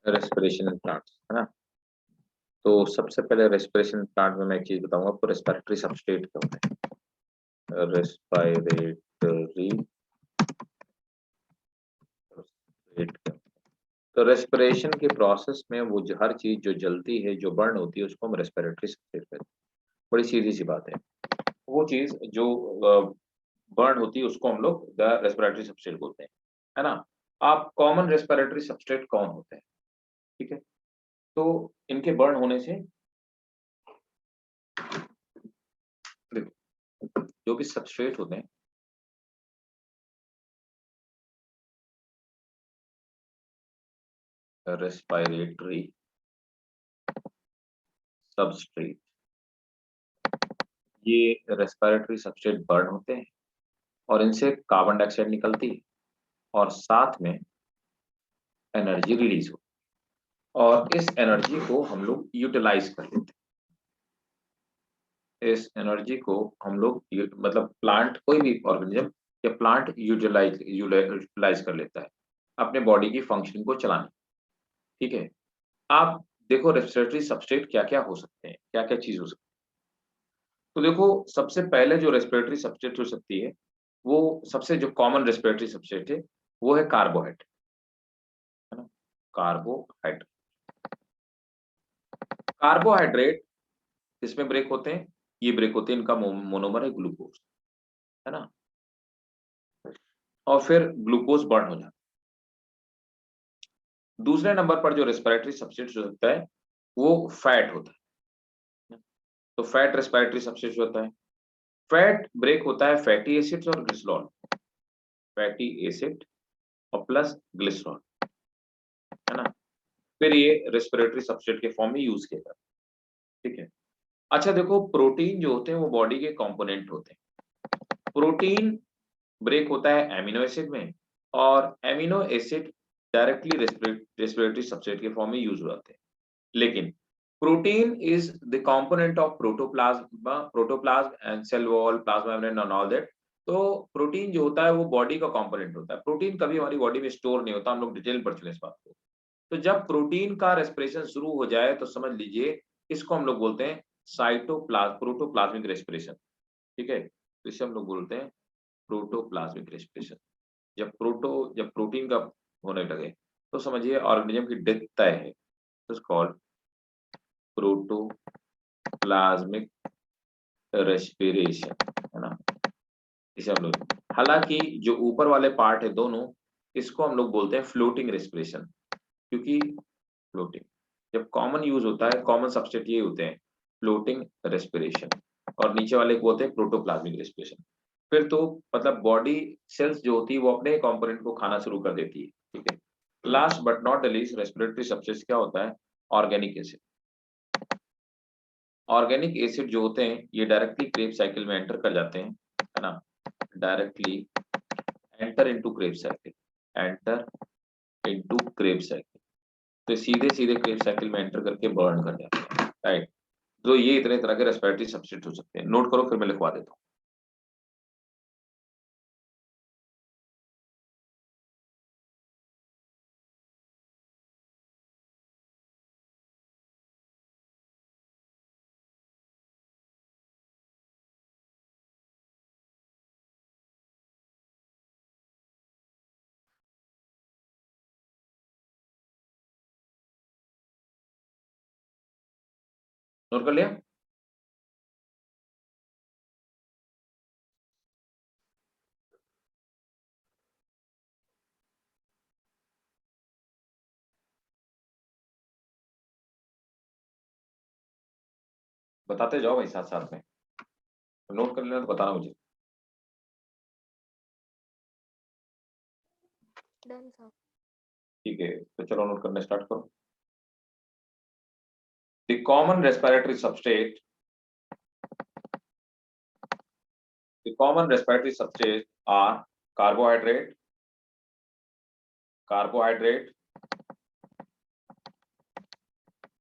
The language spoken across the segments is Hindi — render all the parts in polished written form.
रेस्पिरेशन इन प्लांट्स, है ना। तो सबसे पहले रेस्पिरेशन प्लांट में मैं एक चीज बताऊंगा आपको, रेस्पिरेटरी सबस्ट्रेट क्या होता है। रेस्पिरेटरी सबस्ट्रेट, तो रेस्पिरेशन के प्रोसेस में वो जो हर चीज जो जलती है, जो बर्न होती है, उसको हम रेस्पिरेटरी सबस्ट्रेट कहते हैं। बड़ी सीधी सी बात है। वो चीज जो बर्न होती है उसको हम लोग द रेस्पिरेटरी सबस्ट्रेट बोलते हैं, है ना। आप कॉमन रेस्पिरेटरी सबस्ट्रेट कौन होते हैं, ठीक है। तो इनके बर्न होने से देखो, जो भी सबस्ट्रेट होते हैं, रेस्पिरेटरी सबस्ट्रेट, ये रेस्पिरेटरी सबस्ट्रेट बर्न होते हैं और इनसे कार्बन डाइऑक्साइड निकलती है और साथ में एनर्जी रिलीज होती है, और इस एनर्जी को हम लोग यूटिलाइज कर लेते हैं। इस एनर्जी को हम लोग मतलब प्लांट, कोई भी ऑर्गेनिज्म या प्लांट यूटिलाइज कर लेता है अपने बॉडी की फंक्शनिंग को चलाने, ठीक है। आप देखो रेस्पिरेटरी सबस्ट्रेट क्या क्या हो सकते हैं, क्या क्या चीज हो सकती है। तो देखो सबसे पहले जो रेस्पिरेटरी सबस्ट्रेट हो सकती है, वो सबसे जो कॉमन रेस्पिरेटरी सबस्ट्रेट है वो है कार्बोहाइड्रेट, है ना। कार्बोहाइड्रेट, कार्बोहाइड्रेट किसमें ब्रेक होते हैं, ये ब्रेक होते हैं, इनका मोनोमर है ग्लूकोज, है ना। और फिर ग्लूकोज बर्न हो जाता है। दूसरे नंबर पर जो रेस्पिरेटरी सबस्ट्रेट हो सकता है वो फैट होता है। तो फैट रेस्पिरेटरी सबस्ट्रेट होता है। फैट ब्रेक होता है फैटी एसिड्स और ग्लिसरॉल, फैटी एसिड और प्लस ग्लिसरॉल, है ना। फिर ये रेस्पिरेटरी सबस्ट्रेट के फॉर्म में यूज किया जाता है, ठीक है। अच्छा देखो, प्रोटीन जो होते हैं वो बॉडी के कंपोनेंट होते हैं। प्रोटीन ब्रेक होता है एमिनो एसिड में, और amino acid directly respiratory substrate के फॉर्म में यूज हो जाते हैं। लेकिन protein is the component of protoplasm and cell wall, plasma membrane and all that. तो प्रोटीन जो होता है वो बॉडी का कंपोनेंट होता है। प्रोटीन कभी हमारी बॉडी में स्टोर नहीं होता, हम लोग डिटेल पढ़ चुके इस बात को। तो जब प्रोटीन का रेस्पिरेशन शुरू हो जाए तो समझ लीजिए इसको हम लोग बोलते हैं प्रोटोप्लाज्मिक रेस्पिरेशन, ठीक है। तो इसे हम लोग बोलते हैं प्रोटोप्लाज्मिक रेस्पिरेशन। जब प्रोटीन का होने लगे तो समझिए ऑर्गेनिज्म की डेथ तय है। तो कॉल्ड प्रोटोप्लाज्मिक रेस्पिरेशन, है ना। इसे हम लोग, हालांकि जो ऊपर वाले पार्ट है दोनों, इसको हम लोग बोलते हैं फ्लोटिंग रेस्पिरेशन, क्योंकि फ्लोटिंग जब कॉमन यूज होता है, कॉमन सबस्टेट ये होते हैं फ्लोटिंग रेस्पिरेशन, और नीचे वाले को बोलते हैं प्रोटोप्लाज्मिक रेस्पिरेशन। फिर तो मतलब बॉडी सेल्स जो होती है वो अपने कंपोनेंट को खाना शुरू कर देती है, ठीक है। Last but not the least respiratory substance क्या होता है, ऑर्गेनिक एसिड। ऑर्गेनिक एसिड जो होते हैं ये डायरेक्टली क्रेब साइकिल में एंटर कर जाते हैं, है ना। Directly enter into Krebs cycle, enter into Krebs cycle. तो सीधे सीधे क्रेब साइकिल में एंटर करके बर्न कर जाते हैं, राइट। तो ये इतने तरह के रेस्पिरेटरी सबस्टेंस हो सकते हैं, नोट करो फिर मैं लिखवा देता हूँ। नोट कर लिया। बताते जाओ भाई साथ साथ में, नोट कर लेना तो बताना मुझे। Done sir. ठीक है, तो चलो नोट करना स्टार्ट करो। The common respiratory substrate, the common respiratory substrate are carbohydrate, carbohydrate,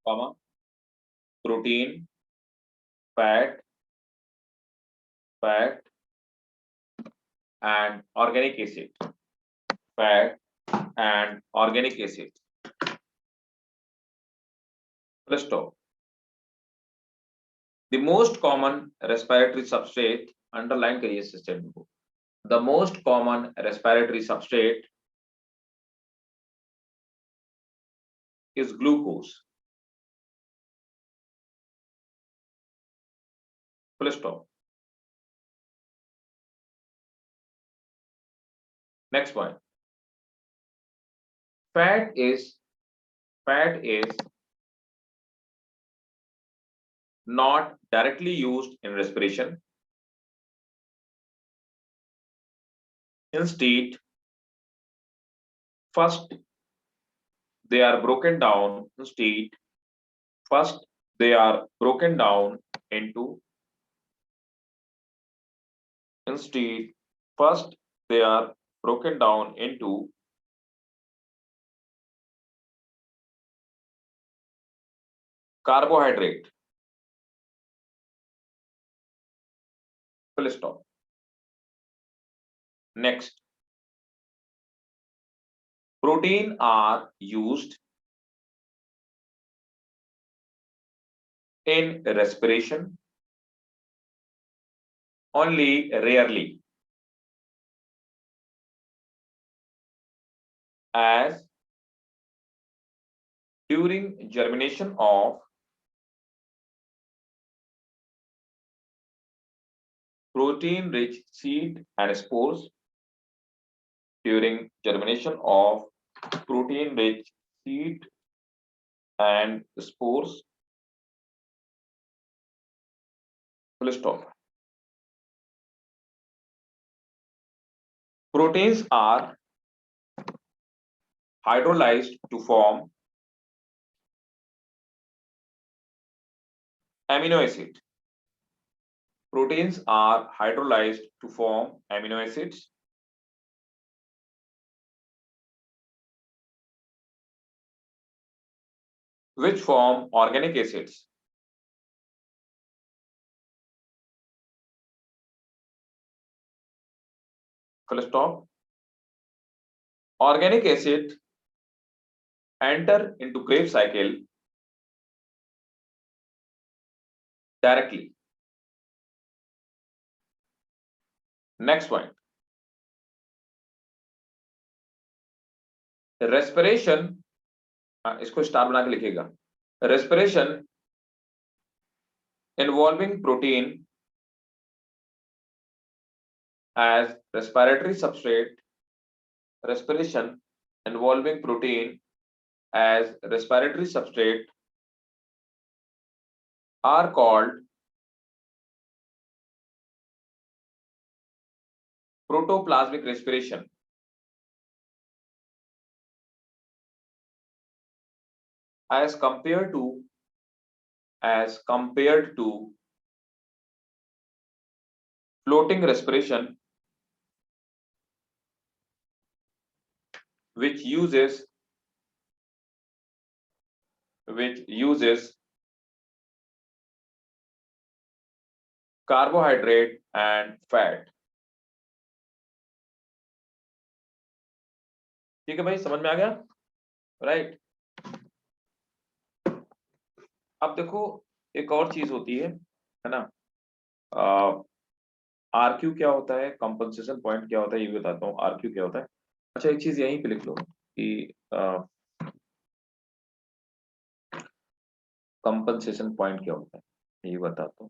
comma, protein, fat, fat and organic acid, fat and organic acid. Full stop. The most common respiratory substrate, underline करिए इस स्टेटमेंट को, the most common respiratory substrate is glucose. Full stop. Next point. Fat is not directly used in respiration. Instead, first they are broken down. First they are broken down into. Instead, first they are broken down into carbohydrate. Full stop. Next, protein are used in respiration only rarely, as during germination of protein-rich seed and spores. During germination of protein-rich seed and spores. Full stop. Proteins are hydrolyzed to form amino acid. Proteins are hydrolyzed to form amino acids. Which form organic acids. Full stop. Organic acid enter into Krebs cycle directly. Next point. Respiration, इसको स्टार बना के लिखिएगा. Respiration involving protein as respiratory substrate. Respiration involving protein as respiratory substrate are called protoplasmic respiration. As compared to floating respiration, which uses carbohydrate and fat. ठीक है भाई, समझ में आ गया? राइट. अब देखो एक और चीज होती है ना, आरक्यू क्या होता है, कंपनसेशन पॉइंट क्या होता है, ये भी बताता हूँ. आरक्यू क्या होता है. अच्छा, एक चीज यहीं पे लिख लो कि कंपनसेशन पॉइंट क्या होता है, ये बताता हूँ.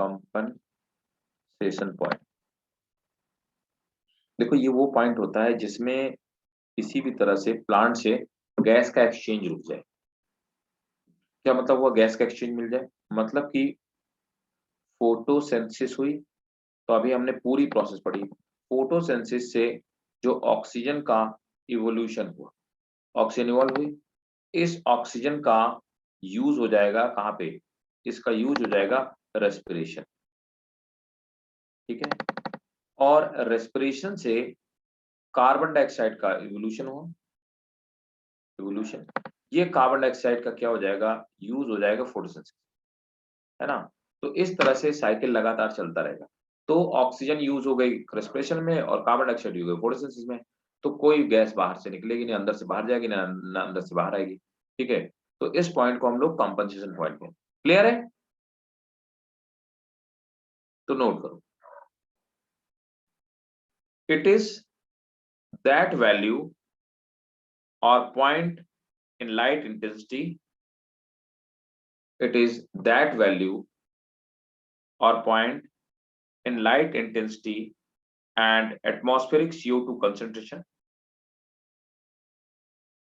कंपनसेशन पॉइंट, देखो ये वो पॉइंट होता है जिसमें किसी भी तरह से प्लांट से गैस का एक्सचेंज रुक जाए. क्या मतलब हुआ गैस का एक्सचेंज मिल जाए? मतलब कि फोटोसिंथेसिस हुई, तो अभी हमने पूरी प्रोसेस पढ़ी. फोटोसिंथेसिस से जो ऑक्सीजन का इवोल्यूशन हुआ, ऑक्सीजन इवॉल्व हुई, इस ऑक्सीजन का यूज हो जाएगा कहाँ पे? इसका यूज हो जाएगा रेस्पिरेशन. ठीक है. और रेस्पिरेशन से कार्बन डाइऑक्साइड का इवोल्यूशन हुआ, इवोल्यूशन, ये कार्बन डाइऑक्साइड का क्या हो जाएगा? यूज हो जाएगा फोटोसिंथेसिस, है ना. तो इस तरह से साइकिल लगातार चलता रहेगा. तो ऑक्सीजन यूज हो गई रेस्पिरेशन में और कार्बन डाइऑक्साइड यूज हो गई फोटोसिंथेसिस में. तो कोई गैस बाहर से निकलेगी नहीं, अंदर से बाहर जाएगी ना अंदर से बाहर आएगी. ठीक है. तो इस पॉइंट को हम लोग कंपनसेशन पॉइंट में, क्लियर है? तो नोट करो, इट इज दैट वैल्यू और point in light intensity, it is that value or point in light intensity and atmospheric CO2 concentration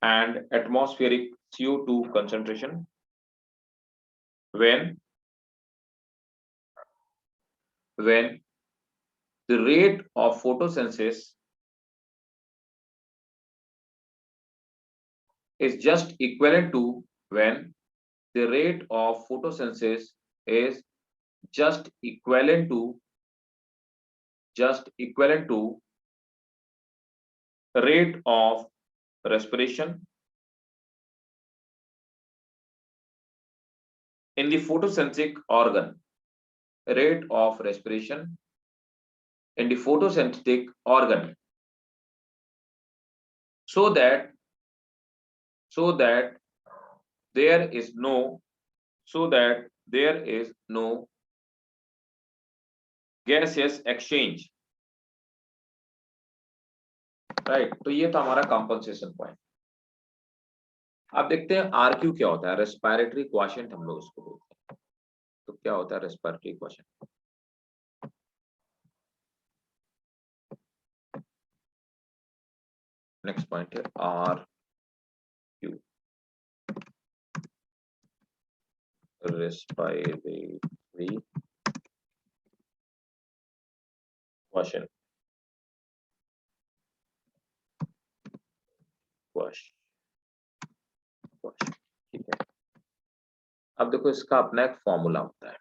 and atmospheric CO2 concentration when the rate of photosynthesis is just equivalent to when the rate of photosynthesis is just equivalent to rate of respiration in the photosynthetic organ, rate of respiration in the photosynthetic organ, so that there is no gaseous exchange, right. तो ये था हमारा कंपनसेशन पॉइंट। अब देखते हैं आरक्यू क्या होता है, रेस्पिरेटरी क्वोशिएंट हम लोग इसको बोलते हैं। तो क्या होता है रेस्पिरेटरी क्वोशिएंट? नेक्स्ट पॉइंट है आरक्यू, रेस्पिरेटरी क्वोशिएंट। ठीक है, अब देखो इसका अपना एक फॉर्मूला होता है।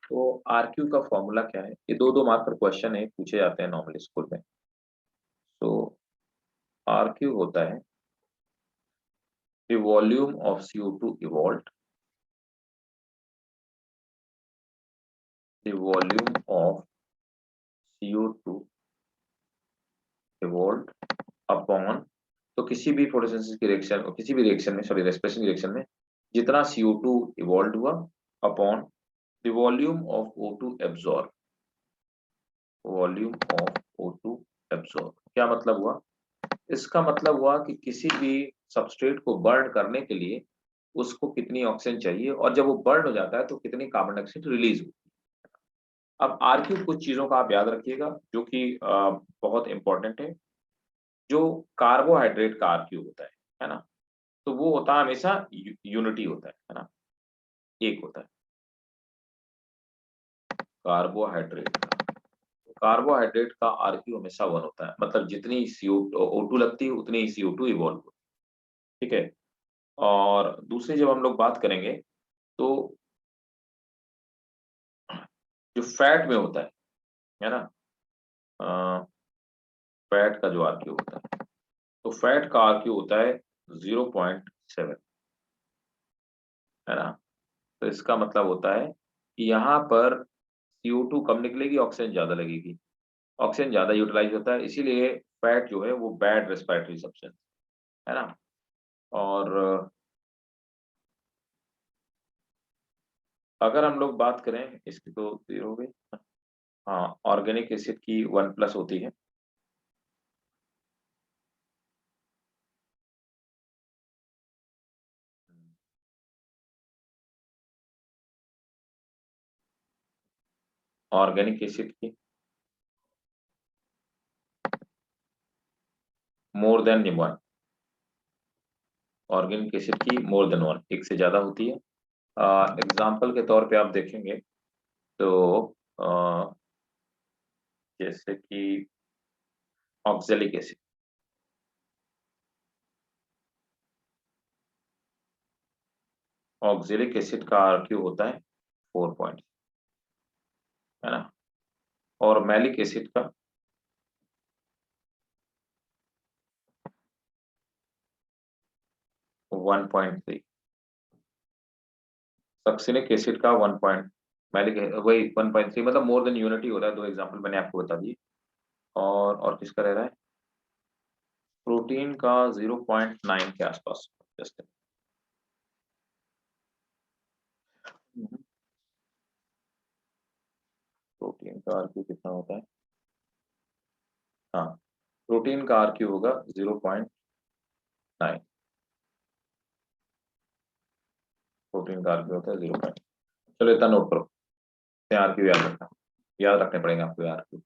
तो आरक्यू का फॉर्मूला क्या है? ये दो मार्क पर क्वेश्चन है, पूछे जाते हैं नॉर्मली स्कूल में। तो आरक्यू होता है the volume of CO2 evolved, the volume of CO2 evolved upon, तो किसी भी फोटोसिंथेसिस की रिएक्शन, किसी भी रिएक्शन में, सॉरी रेस्पिरेशन रिएक्शन में जितना CO2 इवॉल्व हुआ upon the volume of O2 absorb, volume of O2 absorb. क्या मतलब हुआ? इसका मतलब हुआ कि किसी भी सबस्ट्रेट को बर्न करने के लिए उसको कितनी ऑक्सीजन चाहिए, और जब वो बर्न हो जाता है तो कितनी कार्बन डाइऑक्साइड रिलीज होती है। अब आरक्यू कुछ चीजों का आप याद रखिएगा जो कि बहुत इंपॉर्टेंट है। जो कार्बोहाइड्रेट का आरक्यू होता है ना, तो वो होता है हमेशा यूनिटी होता है ना, एक होता है कार्बोहाइड्रेट का। कार्बोहाइड्रेट का आरक्यू हमेशा 1 होता है, मतलब जितनी CO2 लगती है उतनी ही CO2 इवॉल्व होती है, ठीक है। और दूसरी जब हम लोग बात करेंगे तो जो फैट में होता है ना, फैट का जो आरक्यू होता है, तो फैट का आरक्यू होता है 0.7, है ना। तो इसका मतलब होता है कि यहाँ पर CO2 कम निकलेगी, ऑक्सीजन ज्यादा लगेगी, ऑक्सीजन ज्यादा यूटिलाइज होता है, इसीलिए फैट जो है वो बैड रेस्पिरेटरी सब्सटेंस है ना। और अगर हम लोग बात करें इसकी तो 0 हो गई। हाँ, ऑर्गेनिक एसिड की 1+ होती है। ऑर्गेनिक एसिड की मोर देन 1, ऑर्गेनिक एसिड की मोर देन 1, एक से ज्यादा होती है। एग्जाम्पल के तौर पे आप देखेंगे तो जैसे कि ऑक्जेलिक एसिड, ऑक्जेलिक एसिड का आरक्यू होता है 4 पॉइंट, है ना। और मैलिक एसिड का 1.3, सक्सिनिक एसिड का 1 पॉइंट, मैलिक वही 1.3, मतलब मोर देन यूनिटी हो रहा है। 2 एग्जाम्पल मैंने आपको बता दिए। और किसका रह रहा है? प्रोटीन का 0.9 के आसपास, जस्ट प्रोटीन का आरक्यू कितना होता है? हाँ, प्रोटीन का आरक्यू होगा 0.9। प्रोटीन का आरक्यू होता है 0. चलो इतना नोट करो, आरक्यू याद रखना, याद रखने पड़ेंगे आपको आरक्यू।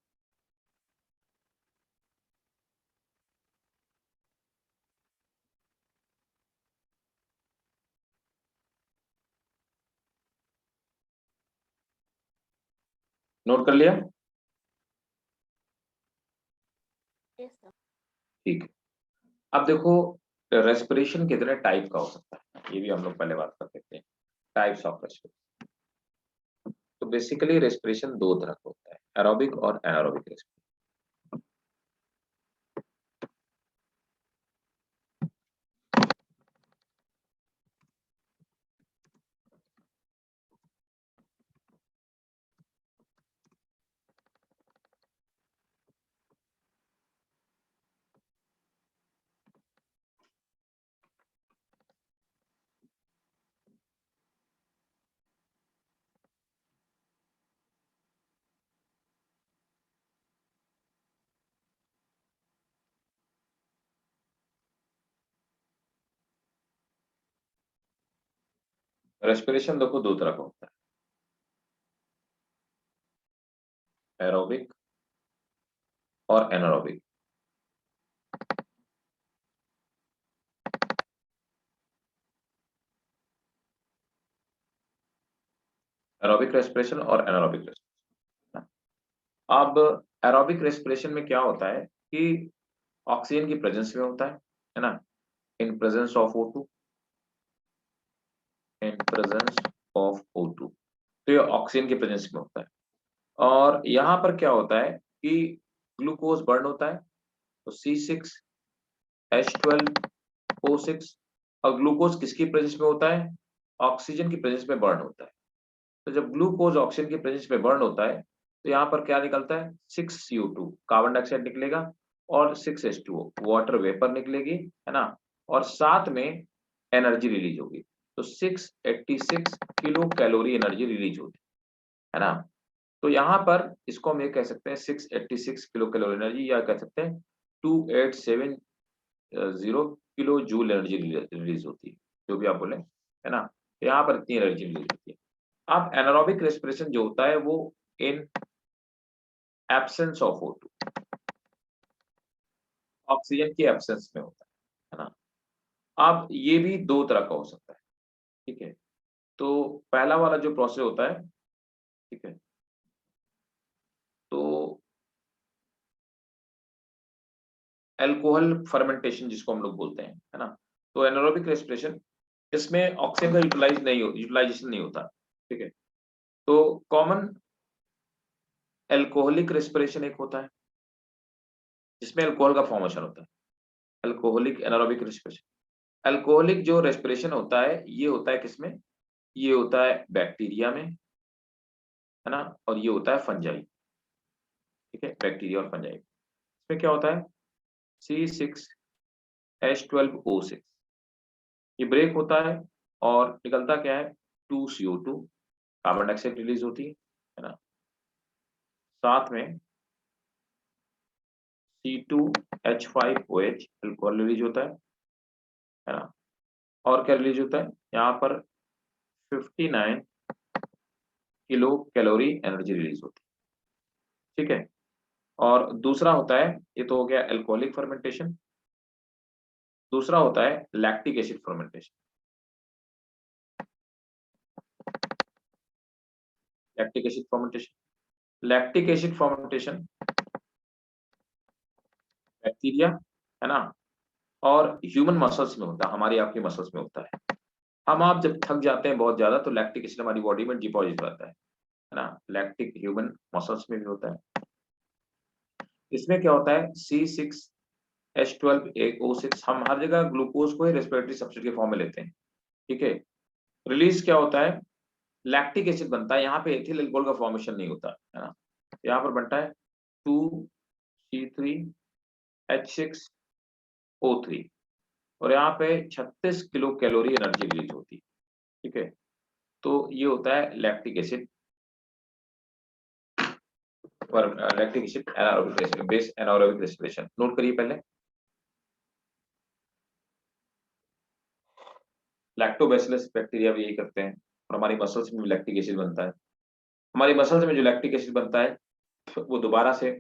नोट कर लिया? ठीक है। अब देखो, रेस्पिरेशन कितने टाइप का हो सकता है, ये भी हम लोग पहले बात कर लेते हैं। Types of respiration. तो बेसिकली रेस्पिरेशन दो तरह का होता है, एरोबिक और एनारोबिक रेस्पिरेशन। रेस्पिरेशन देखो दो तरह का होता है, एरोबिक और एनारोबिक। एरोबिक रेस्पिरेशन और एनारोबिक रेस्पिरेशन। अब एरोबिक रेस्पिरेशन में क्या होता है कि ऑक्सीजन की प्रेजेंस में होता है ना, in presence of O2, in presence of O2। तो ये ऑक्सीजन की प्रेजेंस में होता है। और यहाँ पर क्या होता है कि ग्लूकोज बर्न होता है, तो C6H12O6। और ग्लूकोज किसकी प्रेजेंस में होता है? ऑक्सीजन की प्रेजेंस में बर्न होता है। तो जब ग्लूकोज ऑक्सीजन की प्रेजेंस में बर्न होता है, तो यहाँ पर क्या निकलता है? 6CO2 कार्बन डाइऑक्साइड निकलेगा, और 6H2O वाटर वेपर निकलेगी, है ना, और साथ में एनर्जी रिलीज होगी। तो 686 किलो कैलोरी एनर्जी रिलीज होगी, है ना। तो यहाँ पर इसको हम ये कह सकते हैं 686 किलो कैलोरी एनर्जी, या कह सकते हैं 2870 किलो जूल एनर्जी रिलीज होती है, जो भी आप बोले, है ना। यहाँ पर इतनी एनर्जी रिलीज होती है। अब एनारोबिक रेस्पिरेशन जो होता है वो in absence of O2, oxygen की एब्सेंस में होता है ना। अब ये भी दो तरह का हो सकता है, ठीक है। तो पहला वाला जो प्रोसेस होता है, ठीक है, तो अल्कोहल फर्मेंटेशन जिसको हम लोग बोलते हैं, है ना। तो एनारोबिक रेस्पिरेशन, इसमें ऑक्सीजन का यूटिलाइजेशन नहीं होता, ठीक है। तो कॉमन अल्कोहलिक रेस्पिरेशन एक होता है, जिसमें अल्कोहल का फॉर्मेशन होता है, अल्कोहलिक एनारोबिक रेस्पिरेशन। अल्कोहलिक जो रेस्पिरेशन होता है, ये होता है किसमें? ये होता है बैक्टीरिया में, है ना, और ये होता है फंजाई, ठीक है, बैक्टीरिया और फंजाई। इसमें क्या होता है? C6H12O6, ये ब्रेक होता है, और निकलता क्या है? 2CO2 कार्बन डाइऑक्साइड रिलीज होती है ना, साथ में C2H5OH अल्कोहल रिलीज होता है ना। और क्या रिलीज होता है यहाँ पर? 59 किलो कैलोरी एनर्जी रिलीज होती है, ठीक है। और दूसरा होता है, ये तो हो गया अल्कोहलिक फर्मेंटेशन। दूसरा होता है lactic acid fermentation. Lactic acid fermentation, lactic acid fermentation bacteria, है ना, और ह्यूमन मसल्स में होता है, हमारी आपकी मसल्स में होता है। हम आप जब थक जाते हैं बहुत ज्यादा, तो लैक्टिक एसिड हमारी बॉडी में डिपॉजिट हो जाता है ना। लैक्टिक ह्यूमन मसल्स में भी होता है। इसमें क्या होता है? C6H12O6, हम हर जगह ग्लूकोज को ही रेस्पिरेटरी सब्सट्रेट के फॉर्म में लेते हैं, ठीक है। रिलीज क्या होता है? लैक्टिक एसिड बनता है, यहाँ पे एथिल अल्कोहल का फॉर्मेशन नहीं होता, है ना। यहाँ पर बनता है 2C3H6O3, और यहाँ पे 36 किलो कैलोरी एनर्जी रिलीज होती है, ठीक है। तो ये होता है लैक्टिक एसिड और lactic acid anaerobic respiration, base anaerobic respiration note करिए पहले। लैक्टोबैसिलस बैक्टीरिया भी यही करते हैं और हमारी मसल्स में भी लैक्टिक एसिड बनता है। हमारी मसल्स में जो लैक्टिक एसिड बनता है वो दोबारा से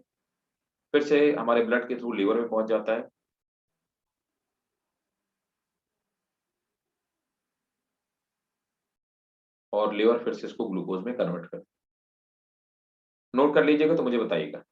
फिर से हमारे ब्लड के थ्रू लीवर में पहुंच जाता है और लीवर फिर से इसको ग्लूकोज में कन्वर्ट करता है। नोट कर लीजिएगा तो मुझे बताइएगा।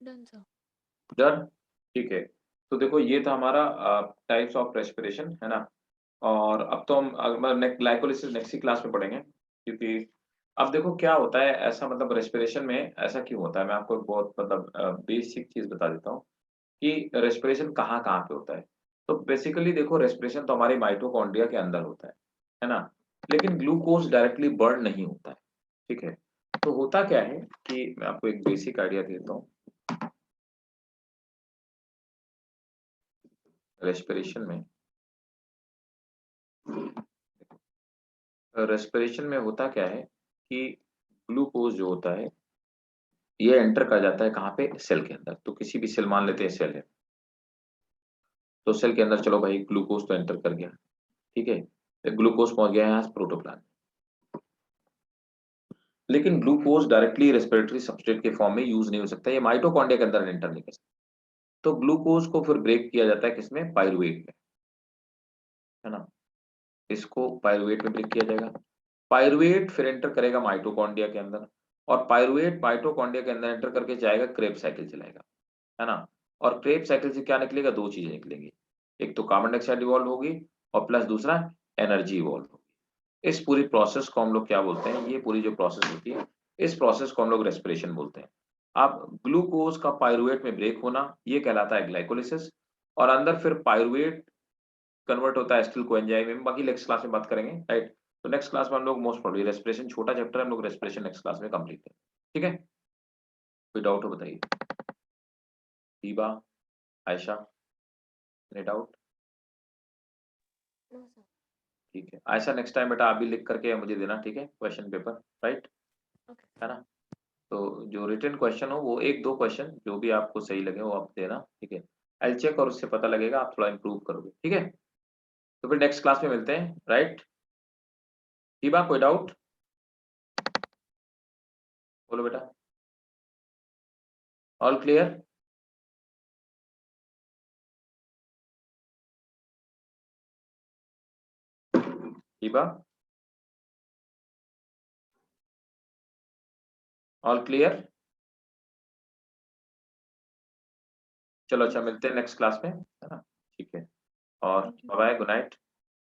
Done sir. डन, ठीक है। तो देखो ये था हमारा टाइप्स ऑफ रेस्पिरेशन, है ना। और अब तो हम ग्लाइकोलिसिस नेक्स्ट ही क्लास में पढ़ेंगे, क्योंकि अब देखो क्या होता है ऐसा, मतलब रेस्पिरेशन में ऐसा क्यों होता है। मैं आपको एक बहुत मतलब बेसिक चीज बता देता हूँ कि रेस्पिरेशन कहाँ कहाँ पे होता है। तो बेसिकली देखो रेस्पिरेशन तो हमारे माइटोकॉन्ड्रिया के अंदर होता है ना। लेकिन ग्लूकोज डायरेक्टली बर्न नहीं होता है, ठीक है। तो होता क्या है कि मैं आपको एक बेसिक आइडिया देता हूँ। रेस्पिरेशन में होता क्या है कि ग्लूकोज जो होता है ये एंटर कर जाता है कहाँ पे, सेल के अंदर। तो किसी भी सेल, मान लेते हैं सेल है, तो सेल के अंदर चलो भाई ग्लूकोज तो एंटर कर गया, ठीक है। ग्लूकोज पहुंच गया है यहाँ प्रोटोप्लाज्म। लेकिन ग्लूकोज डायरेक्टली रेस्पिरेटरी सब्सट्रेट के फॉर्म में यूज नहीं हो सकता, ये माइटोकॉन्ड्रिया के अंदर एंटर नहीं कर सकता। तो ग्लूकोज को फिर ब्रेक किया जाता है किसमें, पायरुवेट में, है ना। इसको पायरुवेट में ब्रेक किया जाएगा। पायरुवेट फिर एंटर करेगा माइटोकॉन्ड्रिया के अंदर, और पायरुवेट माइटोकॉन्ड्रिया के अंदर एंटर करके जाएगा, क्रेब साइकिल चलाएगा, है ना। और क्रेब साइकिल से क्या निकलेगा, दो चीजें निकलेंगी। एक तो कार्बन डाइऑक्साइड इवॉल्व होगी और प्लस दूसरा एनर्जी इवॉल्व होगी। इस पूरी प्रोसेस को हम लोग क्या बोलते हैं, ये पूरी जो प्रोसेस होती है इस प्रोसेस को हम लोग रेस्पिरेशन बोलते हैं। अब ग्लूकोज का पायरुवेट में ब्रेक होना ये कहलाता है ग्लाइकोलिसिस, और अंदर फिर पायरुवेट कन्वर्ट होता है एसिटिल कोएंजाइम में। बाकी नेक्स्ट क्लास में बात करेंगे, राइट। तो नेक्स्ट क्लास में हम लोग मोस्ट प्रोबेबली रेस्पिरेशन, छोटा चैप्टर है, हम लोग रेस्पिरेशन नेक्स्ट क्लास में कंप्लीट करेंगे, ठीक है। कोई डाउट हो बताइए। Deeba, Ayesha, any doubt. No sir. ठीक है आयशा, नेक्स्ट टाइम बेटा आप भी लिख करके मुझे देना, ठीक है, क्वेश्चन पेपर, राइट, ओके। है ना। तो जो रिटन क्वेश्चन हो वो एक दो क्वेश्चन जो भी आपको सही लगे वो आप देना, ठीक है। आई चेक और उससे पता लगेगा आप थोड़ा इंप्रूव करोगे, ठीक है। तो फिर नेक्स्ट क्लास में मिलते हैं, राइट। दीबा कोई डाउट, बोलो बेटा। All clear. दीबा, ऑल क्लियर। चलो अच्छा, मिलते हैं नेक्स्ट क्लास में, है ना, ठीक है। और thank you. Bye bye, good night.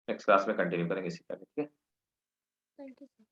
Next class में कंटिन्यू करेंगे इसी का, ठीक है। Thank you sir.